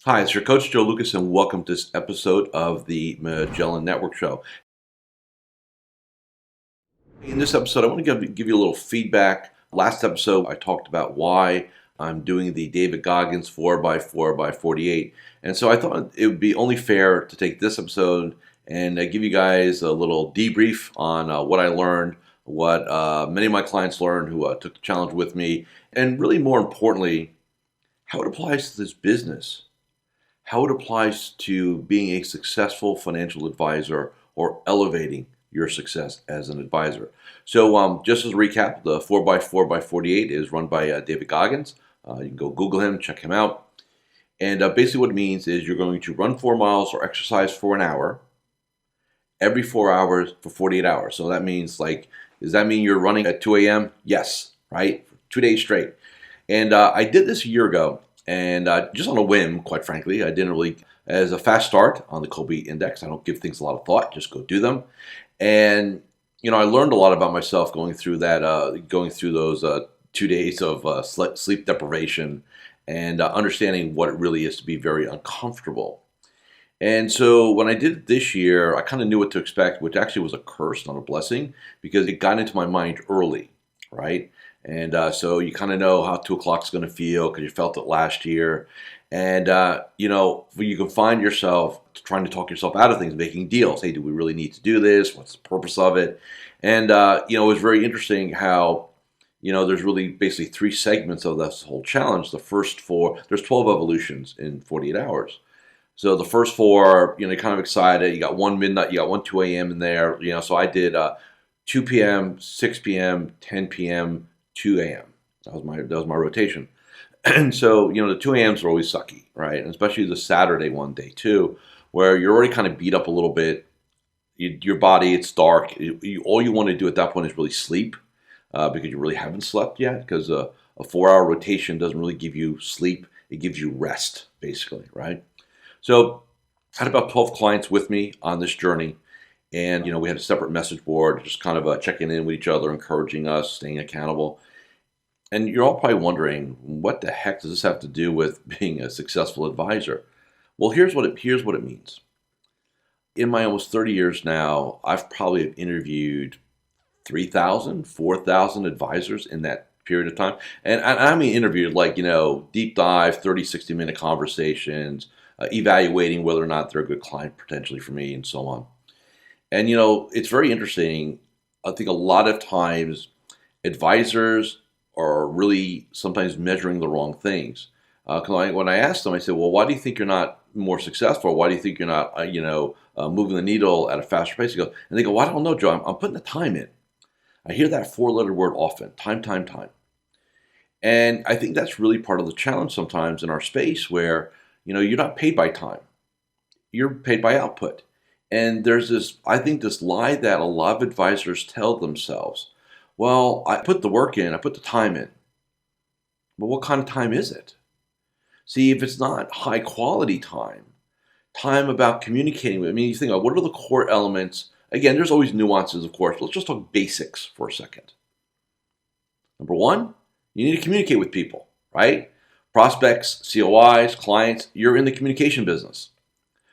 Hi, it's your coach Joe Lucas, and welcome to this episode of the Magellan Network Show. In this episode, I want to give you a little feedback. Last episode, I talked about why I'm doing the David Goggins 4x4x48, and so I thought it would be only fair to take this episode and give you guys a little debrief on what I learned, what many of my clients learned who took the challenge with me, and really more importantly, how it applies to this business. How it applies to being a successful financial advisor or elevating your success as an advisor. So just as a recap, the 4x4x48 is run by David Goggins. You can go Google him, check him out. And basically what it means is you're going to run 4 miles or exercise for an hour every 4 hours for 48 hours. So that means, does that mean you're running at 2 a.m.? Yes, right? 2 days straight. And I did this a year ago. And just on a whim, quite frankly, I didn't really, as a fast start on the Kobe Index, I don't give things a lot of thought, just go do them. And, I learned a lot about myself going through those 2 days of sleep deprivation and understanding what it really is to be very uncomfortable. And so when I did it this year, I kind of knew what to expect, which actually was a curse, not a blessing, because it got into my mind early, right? And so you kind of know how 2 o'clock is going to feel because you felt it last year. And, you can find yourself trying to talk yourself out of things, making deals. Hey, do we really need to do this? What's the purpose of it? And, it was very interesting how, there's really basically 3 segments of this whole challenge. The first 4, there's 12 evolutions in 48 hours. So the first 4, you're kind of excited. You got 1 midnight, you got 1 2 a.m. in there. So I did 2 p.m., 6 p.m., 10 p.m., 2 a.m. That was my rotation. And so, the 2 a.m.s are always sucky, right? And especially the Saturday one, day 2, where you're already kind of beat up a little bit. Your body, it's dark. All you want to do at that point is really sleep because you really haven't slept yet, because a 4-hour rotation doesn't really give you sleep. It gives you rest, basically, right? So I had about 12 clients with me on this journey. And, we had a separate message board, just kind of checking in with each other, encouraging us, staying accountable. And you're all probably wondering, what the heck does this have to do with being a successful advisor? Well, here's what it means. In my almost 30 years now, I've probably interviewed 3,000, 4,000 advisors in that period of time. And I mean interviewed deep dive, 30, 60-minute conversations, evaluating whether or not they're a good client potentially for me and so on. And, it's very interesting. I think a lot of times advisors are really sometimes measuring the wrong things. When I ask them, I say, well, why do you think you're not more successful? Why do you think you're not, moving the needle at a faster pace? And they go, well, I don't know, Joe. I'm putting the time in. I hear that 4-letter word often, time. And I think that's really part of the challenge sometimes in our space where, you're not paid by time. You're paid by output. And there's this lie that a lot of advisors tell themselves, well, I put the work in, I put the time in. But what kind of time is it? See, if it's not high quality time about communicating with, you think about what are the core elements? Again, there's always nuances, of course. Let's just talk basics for a second. Number 1, you need to communicate with people, right? Prospects, COIs, clients, you're in the communication business.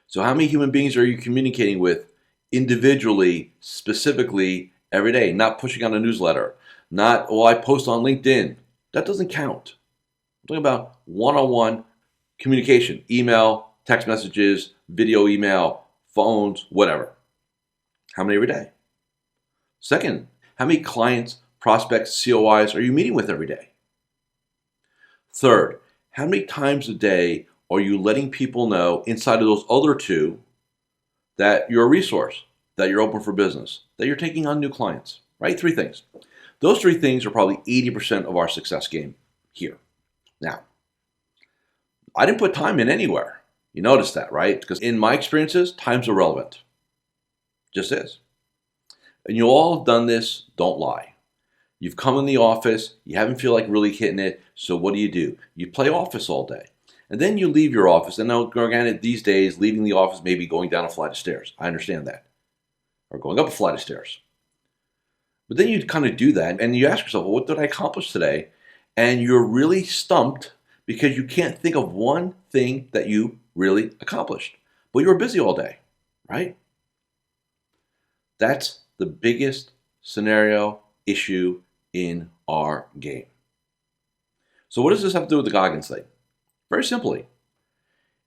So how many human beings are you communicating with individually, specifically, every day? Not pushing out a newsletter. Not, I post on LinkedIn. That doesn't count. I'm talking about one-on-one communication. Email, text messages, video email, phones, whatever. How many every day? Second, how many clients, prospects, COIs are you meeting with every day? Third, how many times a day are you letting people know inside of those other 2 that you're a resource, that you're open for business, that you're taking on new clients, right? 3 things. Those 3 things are probably 80% of our success game here. Now, I didn't put time in anywhere. You notice that, right? Because in my experiences, time's irrelevant. Just is. And you all have done this, don't lie. You've come in the office, you haven't feel like really hitting it, so what do? You play office all day. And then you leave your office, and now granted, these days, leaving the office may be going down a flight of stairs. I understand that. Or going up a flight of stairs. But then you kind of do that, and you ask yourself, well, what did I accomplish today? And you're really stumped because you can't think of one thing that you really accomplished. But you were busy all day, right? That's the biggest scenario issue in our game. So what does this have to do with the Goggins thing? Very simply,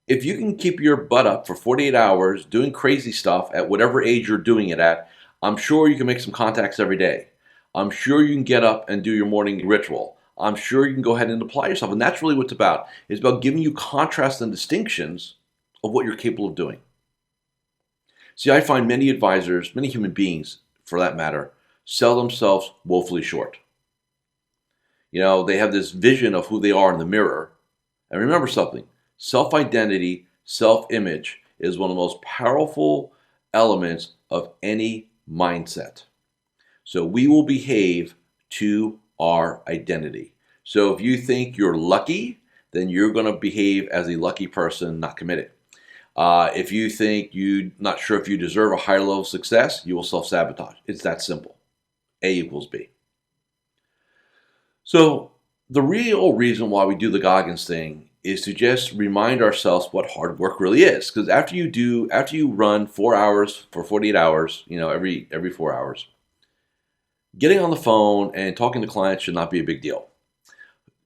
if you can keep your butt up for 48 hours doing crazy stuff at whatever age you're doing it at, I'm sure you can make some contacts every day. I'm sure you can get up and do your morning ritual. I'm sure you can go ahead and apply yourself. And that's really what it's about. It's about giving you contrasts and distinctions of what you're capable of doing. See, I find many advisors, many human beings for that matter, sell themselves woefully short. They have this vision of who they are in the mirror. And remember something, self-identity, self-image is one of the most powerful elements of any mindset. So we will behave to our identity. So if you think you're lucky, then you're going to behave as a lucky person, not committed. If you think you're not sure if you deserve a higher level of success, you will self-sabotage. It's that simple. A equals B. So the real reason why we do the Goggins thing is to just remind ourselves what hard work really is. Because after you run 4 hours for 48 hours, every 4 hours, getting on the phone and talking to clients should not be a big deal.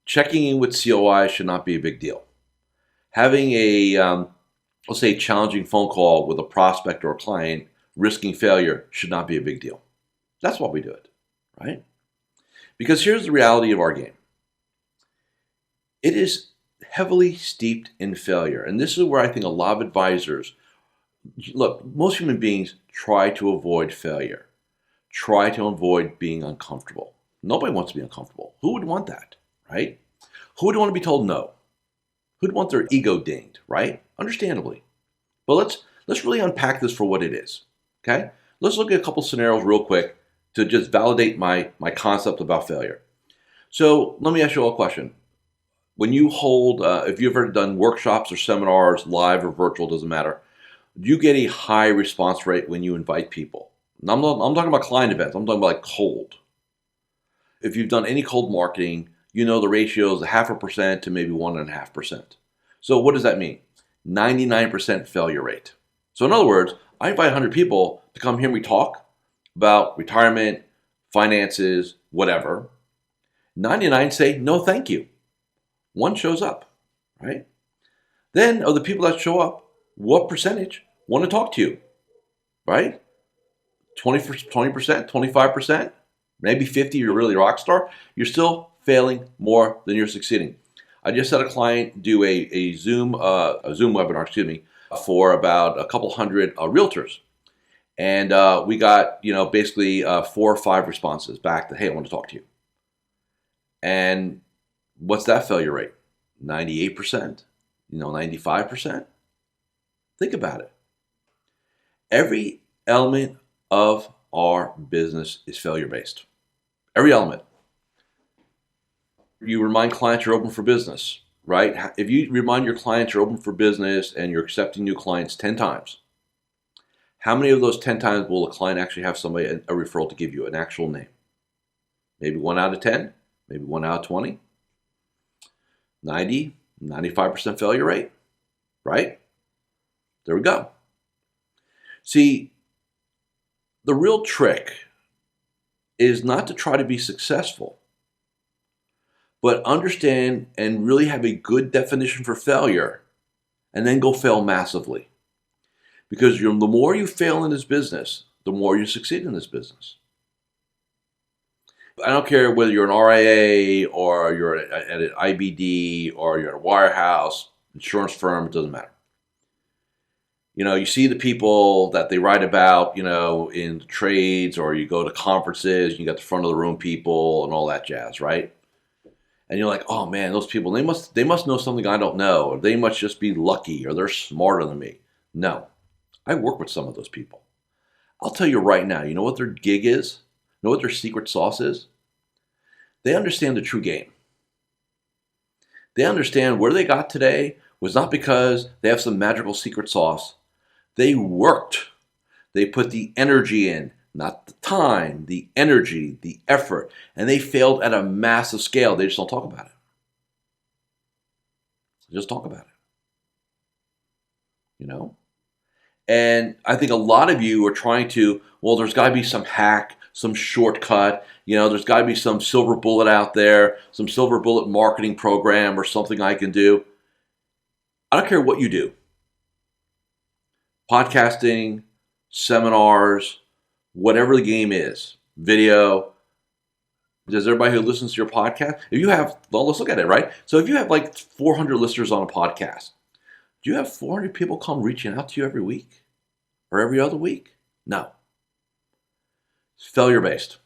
Checking in with COI should not be a big deal. Having a, let's say, challenging phone call with a prospect or a client, risking failure, should not be a big deal. That's why we do it, right? Because here's the reality of our game. It is heavily steeped in failure. And this is where I think a lot of advisors, look, most human beings try to avoid failure. Try to avoid being uncomfortable. Nobody wants to be uncomfortable. Who would want that, right? Who would want to be told no? Who'd want their ego dinged, right? Understandably. But let's really unpack this for what it is, okay? Let's look at a couple scenarios real quick to just validate my concept about failure. So let me ask you all a question. When you hold, if you've ever done workshops or seminars, live or virtual, doesn't matter, do you get a high response rate when you invite people? Now, I'm talking about client events. I'm talking about like cold. If you've done any cold marketing, you know the ratio is 0.5% to maybe 1.5%. So what does that mean? 99% failure rate. So in other words, I invite 100 people to come hear me talk about retirement, finances, whatever. 99 say, no, thank you. One shows up, right? Then of the people that show up, what percentage want to talk to you, right? 20%, 25%, maybe 50%, you're really a rock star. You're still failing more than you're succeeding. I just had a client do a Zoom webinar, for about a couple hundred realtors. And we got, basically 4 or 5 responses back that, hey, I want to talk to you. And what's that failure rate? 98%, 95%? Think about it. Every element of our business is failure-based. Every element. You remind clients you're open for business, right? If you remind your clients you're open for business and you're accepting new clients 10 times, how many of those 10 times will a client actually have somebody, a referral to give you an actual name? Maybe 1 out of 10, maybe 1 out of 20. 90, 95% failure rate, right? There we go. See, the real trick is not to try to be successful, but understand and really have a good definition for failure and then go fail massively. Because the more you fail in this business, the more you succeed in this business. I don't care whether you're an RIA or you're at an IBD or you're at a wirehouse, insurance firm, it doesn't matter. You see the people that they write about, in the trades, or you go to conferences, you got the front of the room people and all that jazz, right? And you're like, oh man, those people, they must know something I don't know, or they must just be lucky, or they're smarter than me. No, I work with some of those people. I'll tell you right now, you know what their gig is? You know what their secret sauce is? They understand the true game. They understand where they got today was not because they have some magical secret sauce. They worked. They put the energy in, not the time, the energy, the effort, and they failed at a massive scale. They just don't talk about it. Just talk about it. You know? And I think a lot of you are trying to, well, there's got to be some hack, some shortcut. There's got to be some silver bullet out there, some silver bullet marketing program or something I can do. I don't care what you do. Podcasting, seminars, whatever the game is, video. Does everybody who listens to your podcast, if you have, well, let's look at it, right? So if you have like 400 listeners on a podcast, do you have 400 people come reaching out to you every week or every other week? No. It's failure-based.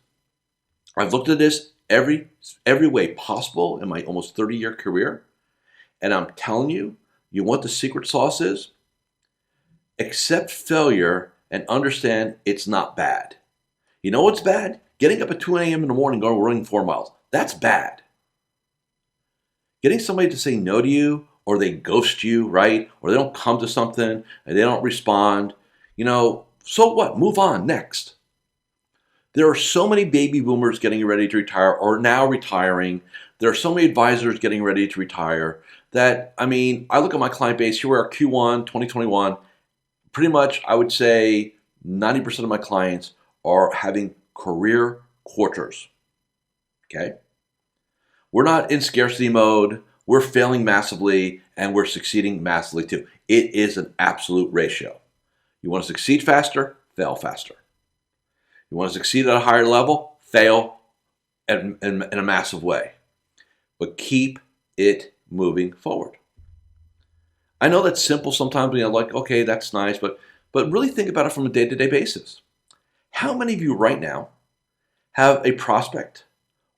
I've looked at this every way possible in my almost 30-year career, and I'm telling you, you want the secret sauce is accept failure and understand it's not bad. You know what's bad? Getting up at 2 a.m. in the morning going running 4 miles. That's bad. Getting somebody to say no to you, or they ghost you, right? Or they don't come to something and they don't respond. So what? Move on, next. There are so many baby boomers getting ready to retire or now retiring. There are so many advisors getting ready to retire that, I look at my client base. Here we are, Q1 2021. Pretty much, I would say 90% of my clients are having career quarters. Okay? We're not in scarcity mode. We're failing massively, and we're succeeding massively too. It is an absolute ratio. You want to succeed faster, fail faster. You want to succeed at a higher level, fail in a massive way. But keep it moving forward. I know that's simple sometimes when you're like, okay, that's nice, but really think about it from a day-to-day basis. How many of you right now have a prospect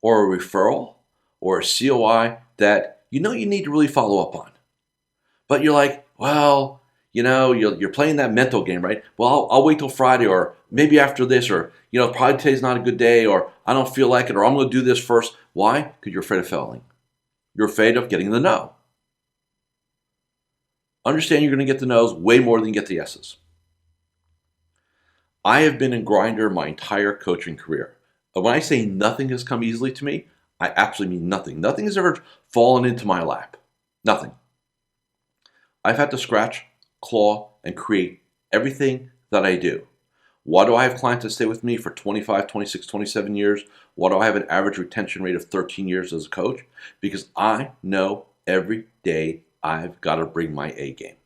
or a referral or a COI that you need to really follow up on? But you're like, well, you're playing that mental game, right? Well, I'll wait till Friday, or maybe after this, or, probably today's not a good day, or I don't feel like it, or I'm going to do this first. Why? Because you're afraid of failing. You're afraid of getting the no. Understand you're going to get the no's way more than you get the yeses. I have been in Grindr my entire coaching career. But when I say nothing has come easily to me, I absolutely mean nothing. Nothing has ever fallen into my lap. Nothing. I've had to scratch, claw, and create everything that I do. Why do I have clients that stay with me for 25, 26, 27 years? Why do I have an average retention rate of 13 years as a coach? Because I know every day I've got to bring my A game.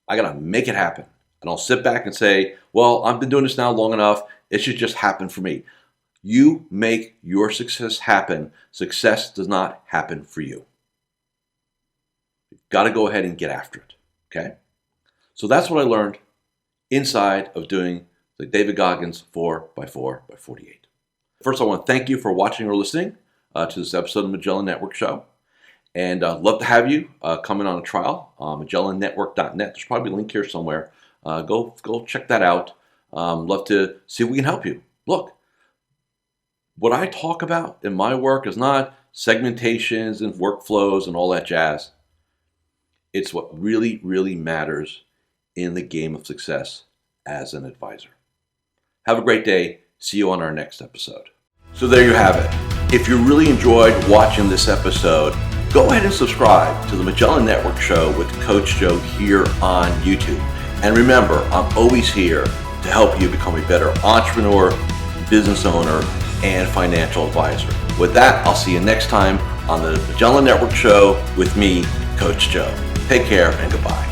I got to make it happen. And I'll sit back and say, well, I've been doing this now long enough. It should just happen for me. You make your success happen. Success does not happen for you. You've got to go ahead and get after it. Okay? So that's what I learned inside of doing the David Goggins 4x4x48. First, I want to thank you for watching or listening to this episode of the Magellan Network Show. And I'd love to have you come in on a trial, MagellanNetwork.net. There's probably a link here somewhere. Go check that out. Love to see if we can help you. Look, what I talk about in my work is not segmentations and workflows and all that jazz. It's what really, really matters in the game of success as an advisor. Have a great day. See you on our next episode. So there you have it. If you really enjoyed watching this episode, go ahead and subscribe to the Magellan Network Show with Coach Joe here on YouTube. And remember, I'm always here to help you become a better entrepreneur, business owner, and financial advisor. With that, I'll see you next time on the Magellan Network Show with me, Coach Joe. Take care and goodbye.